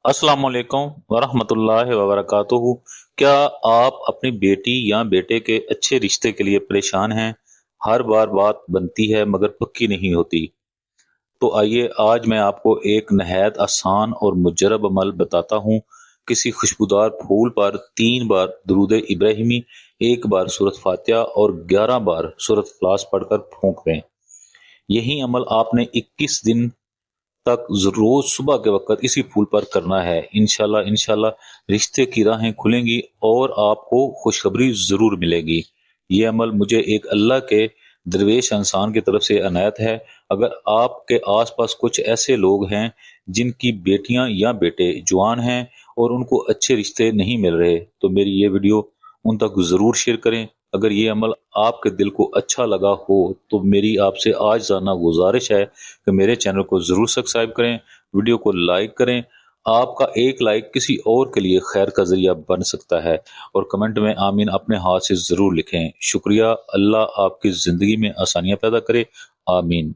अस्सलाम वालेकुम वरहमतुल्लाहि वबरकातुहू। क्या आप अपनी बेटी या बेटे के अच्छे रिश्ते के लिए परेशान हैं? हर बार बात बनती है मगर पक्की नहीं होती। तो आइए आज मैं आपको एक नहायत आसान और मुजरब अमल बताता हूँ। किसी खुशबूदार फूल पर 3 बार दुरूद इब्राहिमी, 1 बार सूरत फातिहा और 11 बार सूरत इखलास पढ़कर फूंक दें। यही अमल आपने 21 दिन तक रोज सुबह के वक्त इसी फूल पर करना है। इंशाल्लाह इंशाल्लाह रिश्ते की राहें खुलेंगी और आपको खुशखबरी जरूर मिलेगी। ये अमल मुझे एक अल्लाह के दरवेश इंसान की तरफ से अनायत है। अगर आपके आसपास कुछ ऐसे लोग हैं जिनकी बेटियां या बेटे जवान हैं और उनको अच्छे रिश्ते नहीं मिल रहे, तो मेरी ये वीडियो उन तक जरूर शेयर करें। अगर ये अमल आपके दिल को अच्छा लगा हो तो मेरी आपसे आज जाना गुजारिश है कि मेरे चैनल को जरूर सब्सक्राइब करें, वीडियो को लाइक करें। आपका एक लाइक किसी और के लिए खैर का जरिया बन सकता है। और कमेंट में आमीन अपने हाथ से जरूर लिखें। शुक्रिया। अल्लाह आपकी जिंदगी में आसानियां पैदा करे। आमीन।